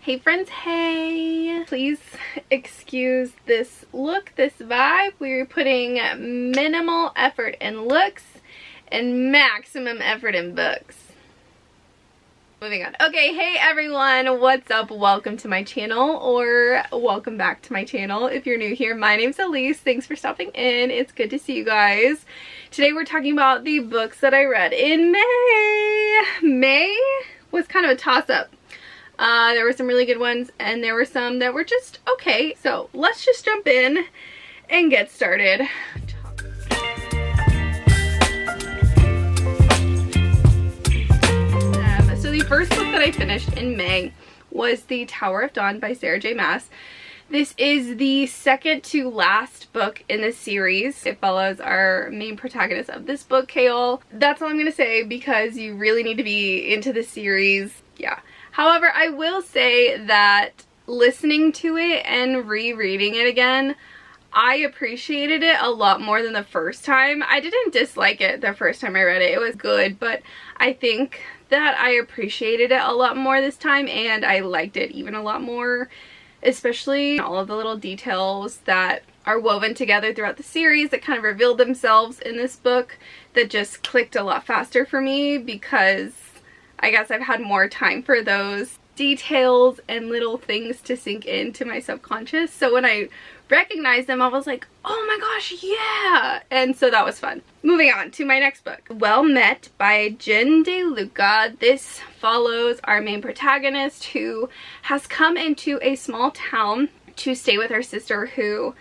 Hey friends, hey! Please excuse this look, this vibe. We're putting minimal effort in looks and maximum effort in books. Moving on. Okay, hey everyone, what's up? Welcome to my channel, or welcome back to my channel if you're new here. My name's Elise. Thanks for stopping in. It's good to see you guys. Today we're talking about the books that I read in May. May was kind of a toss-up. There were some really good ones and there were some that were just okay. So let's just jump in and get started. So the first book that I finished in May was The Tower of Dawn by Sarah J. Maas. This is the second to last book in the series. It follows our main protagonist of this book, Coelho. That's all I'm going to say because you really need to be into the series. Yeah. However, I will say that listening to it and rereading it again, I appreciated it a lot more than the first time. I didn't dislike it the first time I read it. It was good, but I think that I appreciated it a lot more this time and I liked it even a lot more, especially all of the little details that are woven together throughout the series that kind of revealed themselves in this book that just clicked a lot faster for me because I guess I've had more time for those details and little things to sink into my subconscious. So when I recognized them, I was like, oh my gosh, yeah! And so that was fun. Moving on to my next book, Well Met by Jen DeLuca. This follows our main protagonist who has come into a small town to stay with her sister who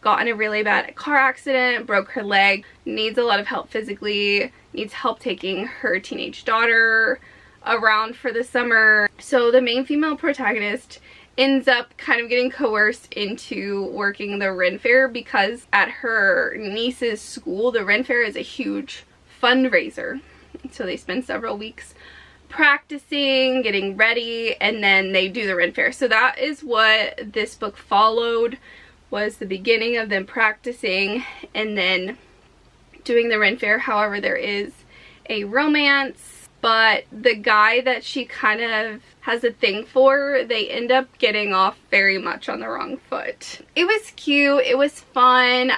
got in a really bad car accident, broke her leg, needs a lot of help physically, needs help taking her teenage daughter around for the summer. So the main female protagonist ends up kind of getting coerced into working the Ren Fair because at her niece's school, the Ren Fair is a huge fundraiser. So they spend several weeks practicing, getting ready, and then they do the Ren Fair. So that is what this book followed, was the beginning of them practicing and then doing the Ren Fair. However, there is a romance, but the guy that she kind of has a thing for, they end up getting off very much on the wrong foot. It was cute, it was fun.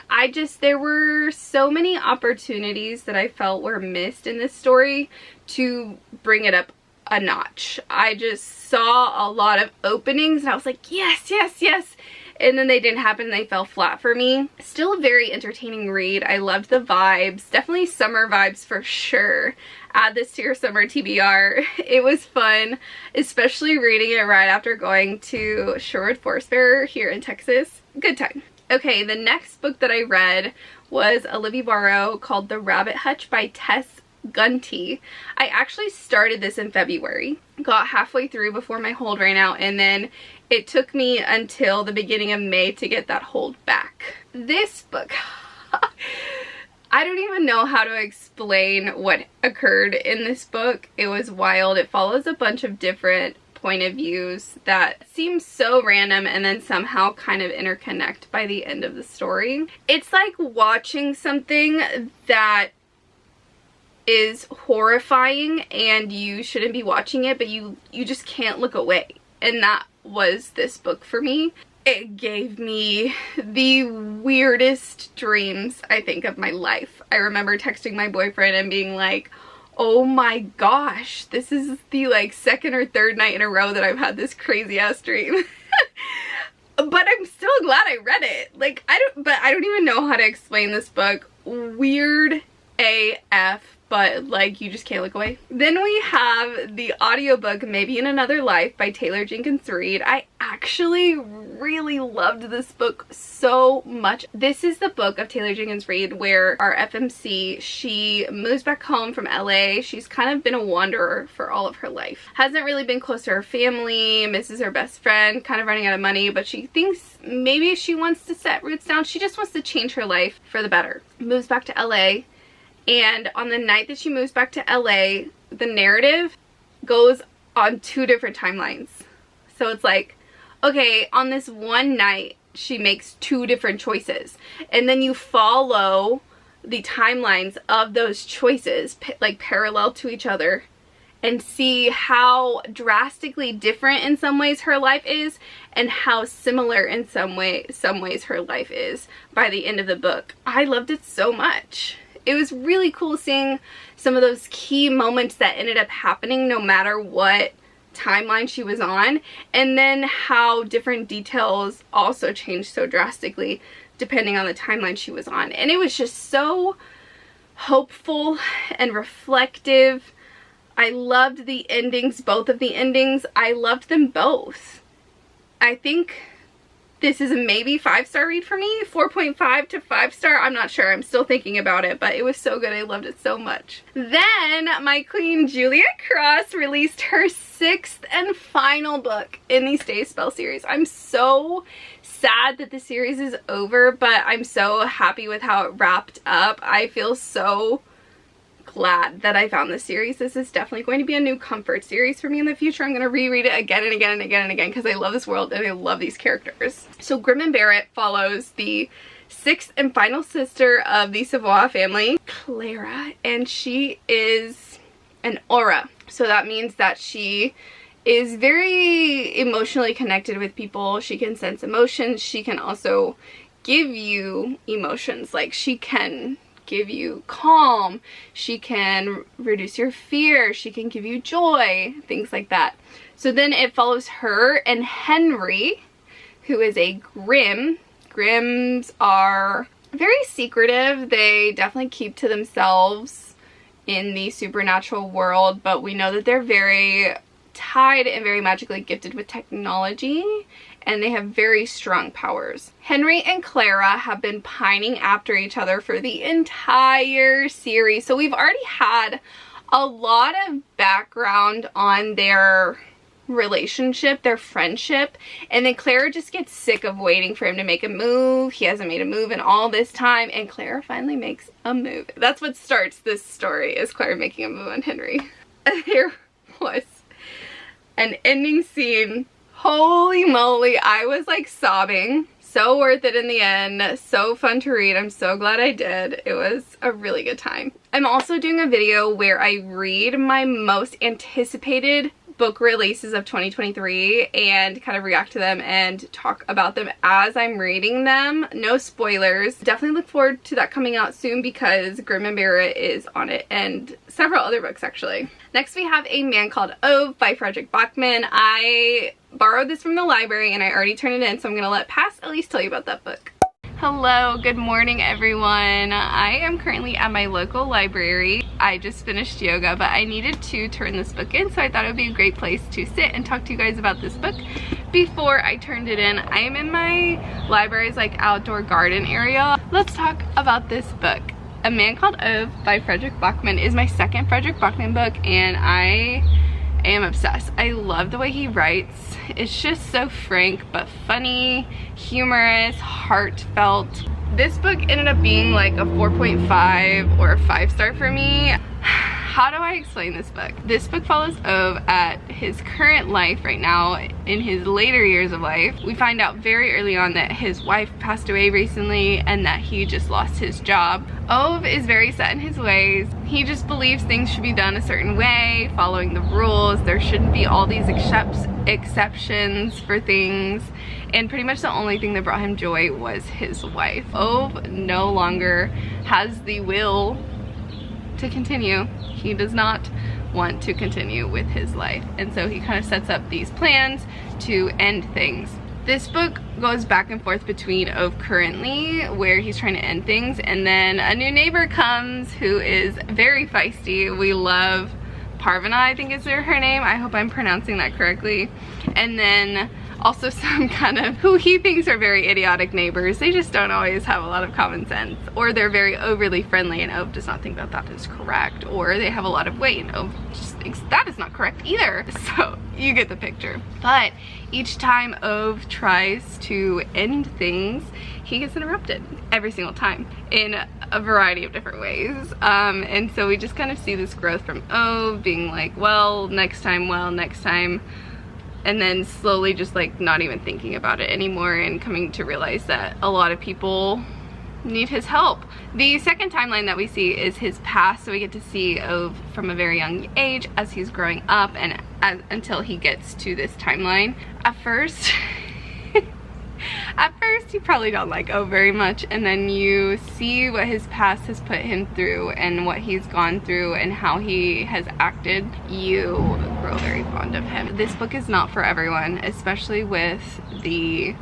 There were so many opportunities that I felt were missed in this story to bring it up a notch. I just saw a lot of openings and I was like, yes, yes, yes. And then they didn't happen and they fell flat for me. Still a very entertaining read. I loved the vibes. Definitely summer vibes for sure. Add this to your summer TBR. It was fun, especially reading it right after going to Sherwood Forest Fair here in Texas. Good time. Okay, the next book that I read was Olivia Barrow called The Rabbit Hutch by Tess Gunty. I actually started this in February. Got halfway through before my hold ran out and then it took me until the beginning of May to get that hold back. This book, I don't even know how to explain what occurred in this book. It was wild. It follows a bunch of different point of views that seem so random and then somehow kind of interconnect by the end of the story. It's like watching something that is horrifying and you shouldn't be watching it, but you just can't look away. And that was this book for me. It gave me the weirdest dreams, I think, of my life. I remember texting my boyfriend and being like, oh my gosh, this is the like second or third night in a row that I've had this crazy ass dream. But I'm still glad I read it. Like, I don't even know how to explain this book. Weird AF. But like, you just can't look away. Then we have the audiobook Maybe in Another Life by Taylor Jenkins Reid. I actually really loved this book so much. This is the book of Taylor Jenkins Reid where our FMC, she moves back home from LA. She's kind of been a wanderer for all of her life. Hasn't really been close to her family, misses her best friend, kind of running out of money, but she thinks maybe she wants to set roots down. She just wants to change her life for the better. Moves back to LA. And on the night that she moves back to LA, the narrative goes on two different timelines. So it's like, okay, on this one night, she makes two different choices. And then you follow the timelines of those choices, like parallel to each other. and see how drastically different in some ways her life is and how similar in some ways her life is by the end of the book. I loved it so much. It was really cool seeing some of those key moments that ended up happening no matter what timeline she was on, and then how different details also changed so drastically depending on the timeline she was on. And it was just so hopeful and reflective. I loved the endings, both of the endings. I loved them both. I think this is a maybe 5-star read for me. 4.5 to 5-star. I'm not sure. I'm still thinking about it, but it was so good. I loved it so much. Then my queen Juliette Cross released her 6th and final book in the Stay Spell series. I'm so sad that the series is over, but I'm so happy with how it wrapped up. I feel so glad that I found this series. This is definitely going to be a new comfort series for me in the future. I'm going to reread it again and again and again and again because I love this world and I love these characters. So Grim and Barrett follows the 6th and final sister of the Savoy family, Clara, and she is an aura. So that means that she is very emotionally connected with people. She can sense emotions. She can also give you emotions. Like, she can give you calm, she can reduce your fear, she can give you joy, things like that. So then it follows her and Henry, who is a Grimm. Grimms are very secretive. They definitely keep to themselves in the supernatural world, but we know that they're very tied and very magically gifted with technology, and they have very strong powers. Henry and Clara have been pining after each other for the entire series, so we've already had a lot of background on their relationship, their friendship, and then Clara just gets sick of waiting for him to make a move. He hasn't made a move in all this time, and Clara finally makes a move. That's what starts this story, is Clara making a move on Henry. There was an ending scene. Holy moly, I was like sobbing. So worth it in the end. So fun to read. I'm so glad I did. It was a really good time. I'm also doing a video where I read my most anticipated book releases of 2023 and kind of react to them and talk about them as I'm reading them. No spoilers. Definitely look forward to that coming out soon because Grim and Barrett is on it, and several other books actually. Next we have A Man Called Ove by Fredrik Backman. I borrowed this from the library and I already turned it in, so I'm gonna let Elise tell you about that book. Hello, good morning everyone. I am currently at my local library. I just finished yoga, but I needed to turn this book in, so I thought it would be a great place to sit and talk to you guys about this book before I turned it in. I am in my library's like outdoor garden area. Let's talk about this book. A Man Called Ove by Fredrik Backman is my second Fredrik Backman book, and I am obsessed. I love the way he writes. It's just so frank but funny, humorous, heartfelt. This book ended up being like a 4.5 or a 5-star for me. How do I explain this book? This book follows Ove at his current life right now, in his later years of life. We find out very early on that his wife passed away recently and that he just lost his job. Ove is very set in his ways. He just believes things should be done a certain way, following the rules. There shouldn't be all these exceptions for things. And pretty much the only thing that brought him joy was his wife. Ove no longer has the will to continue. He does not want to continue with his life, and so he kind of sets up these plans to end things. This book goes back and forth between Ove currently, where he's trying to end things, and then a new neighbor comes who is very feisty. We love Parvana, I think is her name. I hope I'm pronouncing that correctly. And then also some kind of who he thinks are very idiotic neighbors. They just don't always have a lot of common sense, or they're very overly friendly and Ove does not think that that is correct, or they have a lot of weight and Ove just thinks that is not correct either. So you get the picture. But each time Ove tries to end things, he gets interrupted every single time in a variety of different ways. And so we just kind of see this growth from Ove being like, well, next time, and then slowly just like not even thinking about it anymore and coming to realize that a lot of people need his help. The second timeline that we see is his past, so we get to see from a very young age as he's growing up and until he gets to this timeline. At first you probably don't like O very much, and then you see what his past has put him through and what he's gone through and how he has acted. You grow very fond of him. This book is not for everyone, especially with the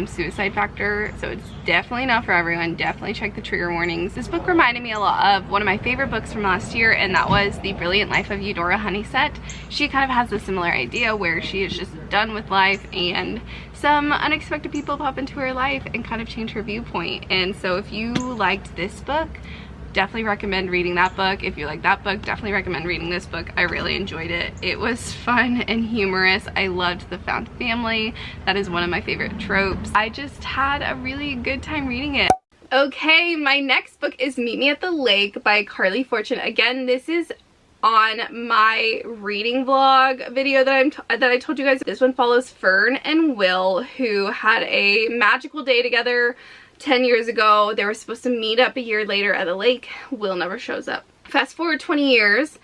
suicide factor, so it's definitely not for everyone. Definitely check the trigger warnings. This book reminded me a lot of one of my favorite books from last year, and that was The Brilliant Life of Eudora Honeysett. She kind of has a similar idea where she is just done with life and some unexpected people pop into her life and kind of change her viewpoint. And so if you liked this book, definitely recommend reading that book. If you like that book, definitely recommend reading this book. I really enjoyed it. It was fun and humorous. I loved the found family. That is one of my favorite tropes. I just had a really good time reading it. Okay, my next book is Meet Me at the Lake by Carley Fortune. Again, this is on my reading vlog video that I told you guys. This one follows Fern and Will, who had a magical day together 10 years ago. They were supposed to meet up a year later at the lake. Will never shows up. Fast forward 20 years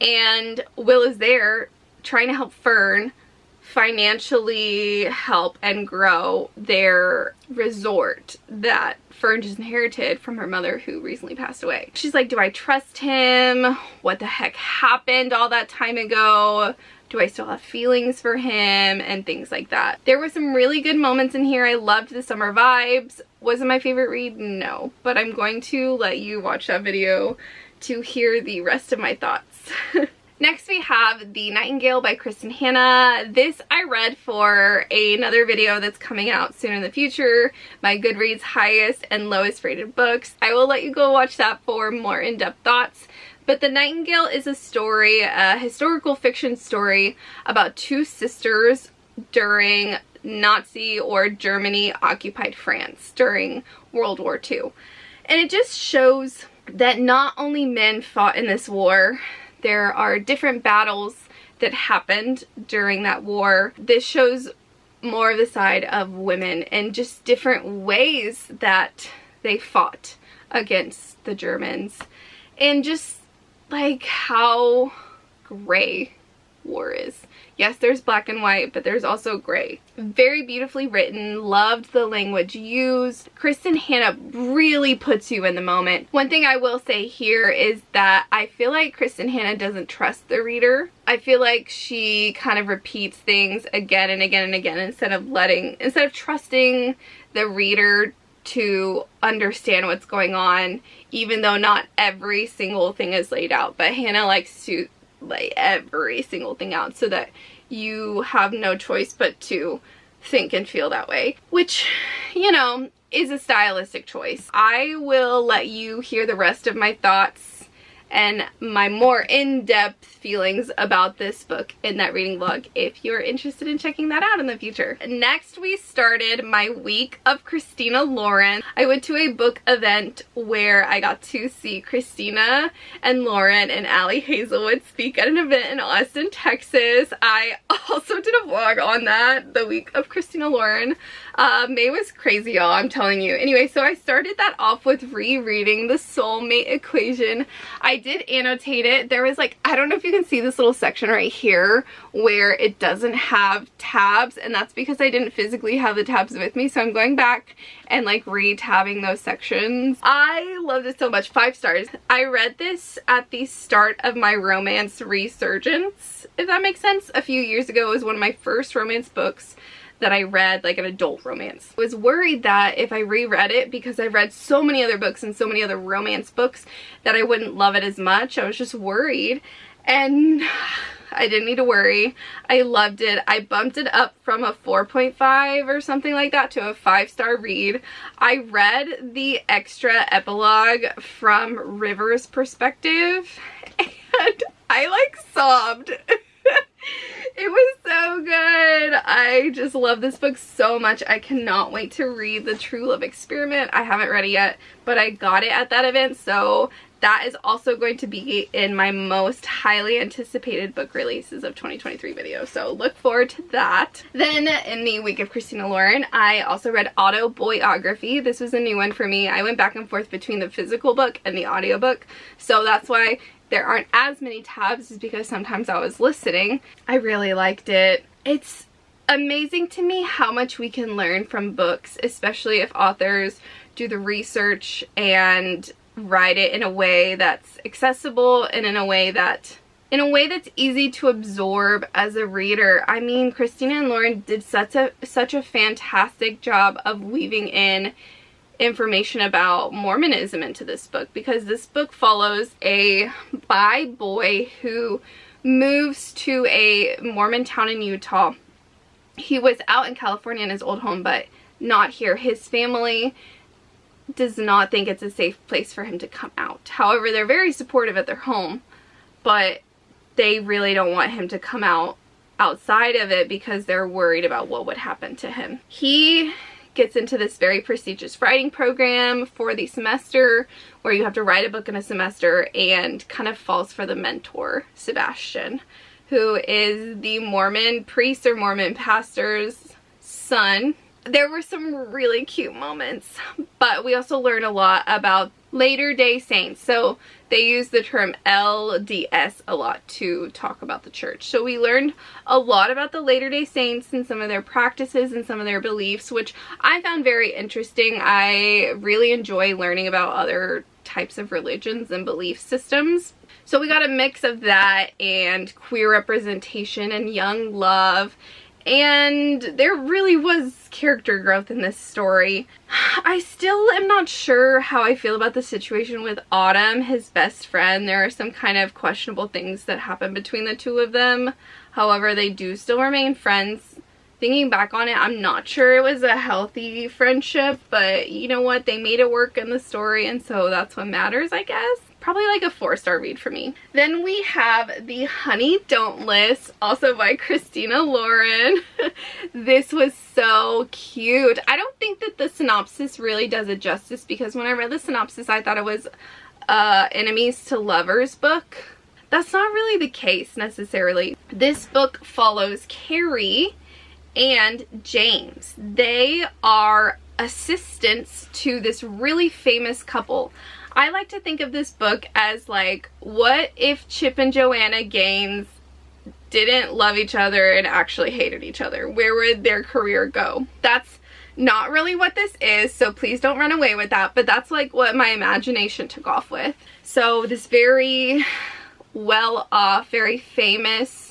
and Will is there trying to help Fern financially help and grow their resort that Fern just inherited from her mother, who recently passed away. She's like, do I trust him? What the heck happened all that time ago? Do I still have feelings for him? And things like that. There were some really good moments in here. I loved the summer vibes. Was it my favorite read? No. But I'm going to let you watch that video to hear the rest of my thoughts. Next we have The Nightingale by Kristin Hannah. This I read for another video that's coming out soon in the future, my Goodreads highest and lowest rated books. I will let you go watch that for more in-depth thoughts. But The Nightingale is a story, a historical fiction story about two sisters during Nazi or Germany occupied France during World War II. And it just shows that not only men fought in this war, there are different battles that happened during that war. This shows more of the side of women and just different ways that they fought against the Germans. And just like how gray war is. Yes, there's black and white, but there's also gray. Very beautifully written. Loved the language used. Kristin Hannah really puts you in the moment. One thing I will say here is that I feel like Kristin Hannah doesn't trust the reader. I feel like she kind of repeats things again and again and again instead of trusting the reader to understand what's going on, even though not every single thing is laid out. But Hannah likes to lay every single thing out so that you have no choice but to think and feel that way, which, you know, is a stylistic choice. I will let you hear the rest of my thoughts and my more in-depth feelings about this book in that reading vlog if you're interested in checking that out in the future. Next, we started my week of Christina Lauren. I went to a book event where I got to see Christina and Lauren and Allie Hazelwood speak at an event in Austin, Texas. I also did a vlog on that, the week of Christina Lauren. May was crazy, y'all, I'm telling you. Anyway, so I started that off with rereading The Soulmate Equation. I did annotate it. There was like, I don't know if you can see this little section right here where it doesn't have tabs, and that's because I didn't physically have the tabs with me, so I'm going back and like re-tabbing those sections. I loved it so much. 5 stars. I read this at the start of my romance resurgence, if that makes sense. A few years ago, it was one of my first romance books that I read, like an adult romance. I was worried that if I reread it, because I read so many other books and so many other romance books, that I wouldn't love it as much. I was just worried, and I didn't need to worry. I loved it. I bumped it up from a 4.5 or something like that to a 5-star read. I read the extra epilogue from River's perspective, and I like sobbed. It was so good. I just love this book so much. I cannot wait to read The True Love Experiment. I haven't read it yet, but I got it at that event, so that is also going to be in my most highly anticipated book releases of 2023 video, so look forward to that. Then in the week of Christina Lauren, I also read Autoboyography. This was a new one for me. I went back and forth between the physical book and the audiobook, so that's why there aren't as many tabs, is because sometimes I was listening. I really liked it. It's amazing to me how much we can learn from books, especially if authors do the research and write it in a way that's accessible and in a way that's easy to absorb as a reader. I mean, Christina and Lauren did such a fantastic job of weaving in information about Mormonism into this book, because this book follows a bi boy who moves to a Mormon town in Utah. He was out in California in his old home, but not here. His family does not think it's a safe place for him to come out. However, they're very supportive at their home, but they really don't want him to come out outside of it because they're worried about what would happen to him. He gets into this very prestigious writing program for the semester where you have to write a book in a semester, and kind of falls for the mentor, Sebastian, who is the Mormon priest or Mormon pastor's son. There were some really cute moments, but we also learned a lot about Latter-day Saints. So they use the term LDS a lot to talk about the church. So we learned a lot about the Latter-day Saints and some of their practices and some of their beliefs, which I found very interesting. I really enjoy learning about other types of religions and belief systems. So we got a mix of that and queer representation and young love. And there really was character growth in this story. I still am not sure how I feel about the situation with Autumn, his best friend. There are some kind of questionable things that happen between the two of them. However, they do still remain friends. Thinking back on it, I'm not sure it was a healthy friendship, but you know what? They made it work in the story, and so that's what matters, I guess. Probably like a 4-star read for me. Then we have The Honey Dauntless, also by Christina Lauren. This was so cute. I don't think that the synopsis really does it justice, because when I read the synopsis, I thought it was enemies to lovers book. That's not really the case necessarily. This book follows Carrie and James. They are assistants to this really famous couple. I like to think of this book as like, what if Chip and Joanna Gaines didn't love each other and actually hated each other? Where would their career go? That's not really what this is, so please don't run away with that, but that's like what my imagination took off with. So this very well-off, very famous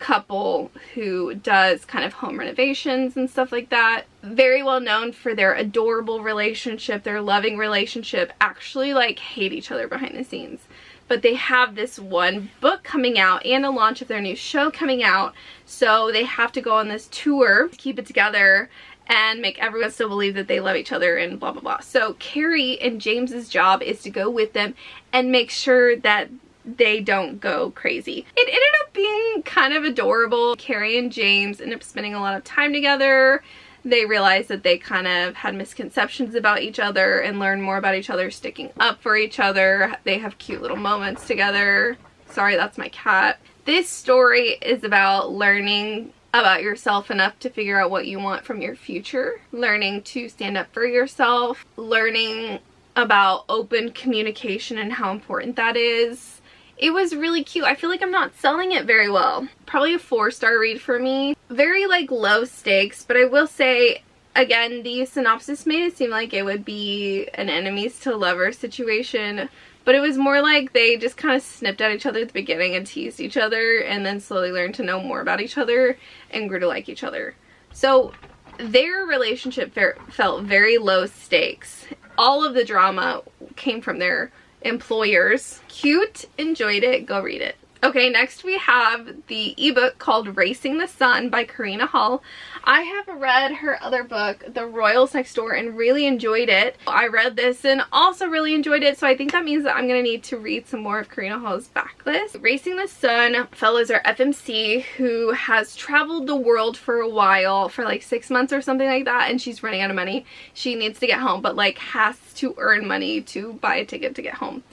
couple who does kind of home renovations and stuff like that, very well known for their adorable relationship, their loving relationship, actually like hate each other behind the scenes. But they have this one book coming out and a launch of their new show coming out, so they have to go on this tour to keep it together and make everyone still believe that they love each other and blah blah blah. So Carrie and James's job is to go with them and make sure that they don't go crazy. It ended up being kind of adorable. Carrie and James end up spending a lot of time together. They realize that they kind of had misconceptions about each other and learn more about each other sticking up for each other. They have cute little moments together. Sorry, that's my cat. This story is about learning about yourself enough to figure out what you want from your future, learning to stand up for yourself, learning about open communication and how important that is. It was really cute. I feel like I'm not selling it very well. Probably a 4-star read for me. Very like low stakes, but I will say, again, the synopsis made it seem like it would be an enemies to lovers situation, but it was more like they just kind of snipped at each other at the beginning and teased each other, and then slowly learned to know more about each other and grew to like each other. So their relationship felt very low stakes. All of the drama came from their employers. Cute, enjoyed it, go read it. Okay, next we have the ebook called Racing the Sun by Karina Hall. I have read her other book, The Royals Next Door, and really enjoyed it. I read this and also really enjoyed it, so I think that means that I'm going to need to read some more of Karina Hall's backlist. Racing the Sun follows our FMC who has traveled the world for a while, for like 6 months or something like that, and she's running out of money. She needs to get home, but like has to earn money to buy a ticket to get home.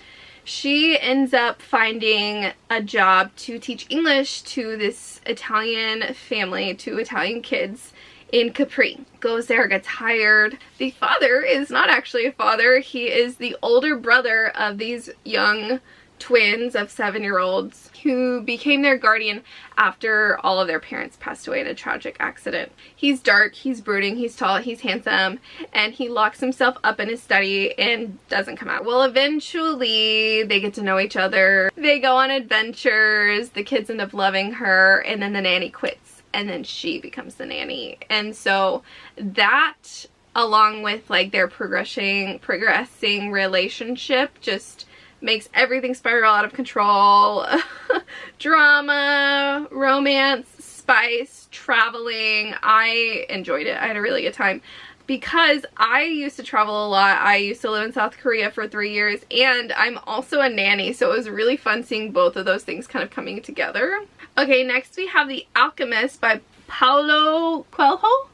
She ends up finding a job to teach English to this Italian family, to Italian kids in Capri. Goes there, gets hired. The father is not actually a father. He is the older brother of these young twins of 7-year-olds who became their guardian after all of their parents passed away in a tragic accident. He's dark, he's brooding, he's tall, he's handsome, and he locks himself up in his study and doesn't come out. Well, eventually they get to know each other. They go on adventures, the kids end up loving her, and then the nanny quits, and then she becomes the nanny. And so that, along with like their progressing relationship, just makes everything spiral out of control. Drama, romance, spice, traveling. I enjoyed it. I had a really good time because I used to travel a lot. I used to live in South Korea for 3 years, and I'm also a nanny, so it was really fun seeing both of those things kind of coming together. Okay, next we have The Alchemist by Paulo Coelho.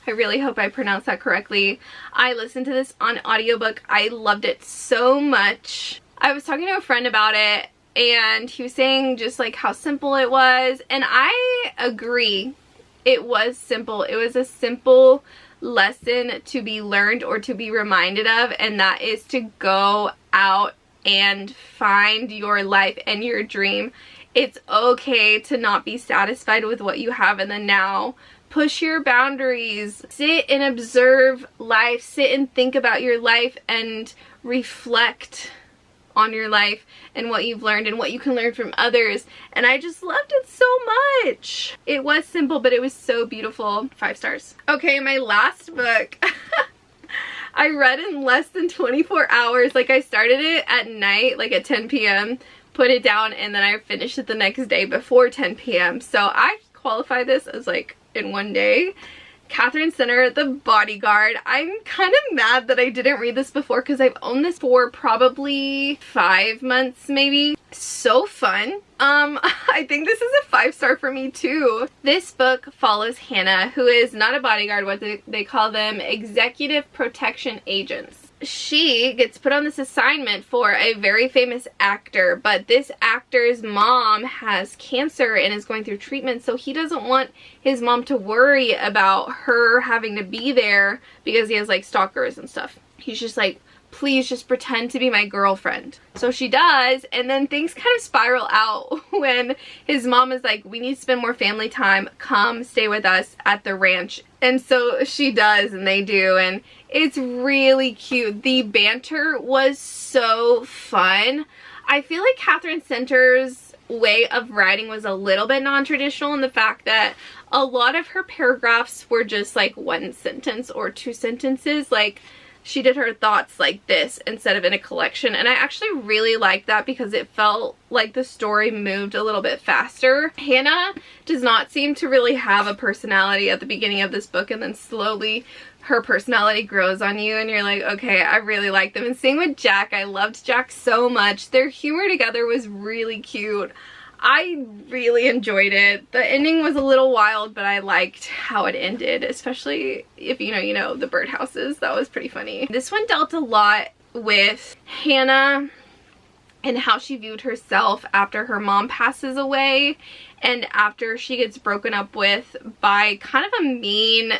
I really hope I pronounced that correctly. I listened to this on audiobook. I loved it so much. I was talking to a friend about it, and he was saying just like how simple it was, and I agree. It was simple. It was a simple lesson to be learned or to be reminded of, and that is to go out and find your life and your dream. It's okay to not be satisfied with what you have in the now. Push your boundaries. Sit and observe life. Sit and think about your life and reflect on your life and what you've learned and what you can learn from others. And I just loved it so much. It was simple, but it was so beautiful. 5 stars. Okay, my last book I read in less than 24 hours. Like, I started it at night, like at 10 p.m., put it down, and then I finished it the next day before 10 p.m. So I qualify this as like in one day. Katherine Center, The Bodyguard. I'm kind of mad that I didn't read this before because I've owned this for probably 5 months maybe. So fun. I think this is a 5-star for me too. This book follows Hannah, who is not a bodyguard, what they call them, executive protection agents. She gets put on this assignment for a very famous actor, but this actor's mom has cancer and is going through treatment, so he doesn't want his mom to worry about her having to be there because he has like stalkers and stuff. He's just like, please just pretend to be my girlfriend. So she does, and then things kind of spiral out when his mom is like, we need to spend more family time, come stay with us at the ranch. And so she does, and they do, and it's really cute. The banter was so fun. I feel like Katherine Center's way of writing was a little bit non-traditional in the fact that a lot of her paragraphs were just like 1 sentence or 2 sentences. Like, she did her thoughts like this instead of in a collection, and I actually really liked that because it felt like the story moved a little bit faster. Hannah does not seem to really have a personality at the beginning of this book, and then slowly her personality grows on you and you're like, okay, I really like them. And same with Jack. I loved Jack so much. Their humor together was really cute. I really enjoyed it. The ending was a little wild, but I liked how it ended, especially if you know the birdhouses. That was pretty funny. This one dealt a lot with Hannah and how she viewed herself after her mom passes away and after she gets broken up with by kind of a mean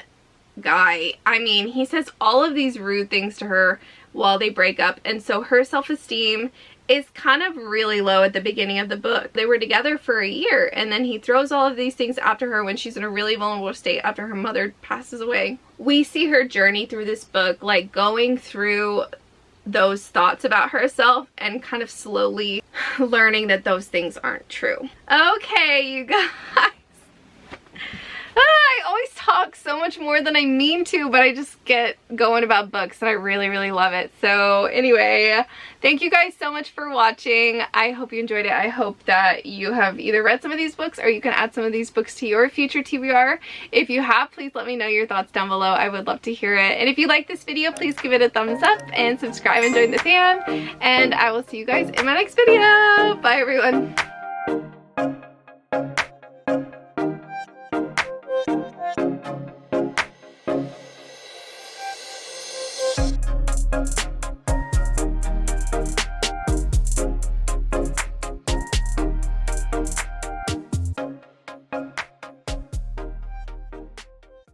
guy. I mean, he says all of these rude things to her while they break up, and so her self-esteem is kind of really low at the beginning of the book. They were together for a year, and then he throws all of these things after her when she's in a really vulnerable state after her mother passes away. We see her journey through this book, like going through those thoughts about herself and kind of slowly learning that those things aren't true. Okay, you guys. I always talk so much more than I mean to, but I just get going about books and I really, really love it. So anyway, thank you guys so much for watching. I hope you enjoyed it. I hope that you have either read some of these books or you can add some of these books to your future TBR. If you have, please let me know your thoughts down below. I would love to hear it. And if you like this video, please give it a thumbs up and subscribe and join the fam. And I will see you guys in my next video. Bye everyone.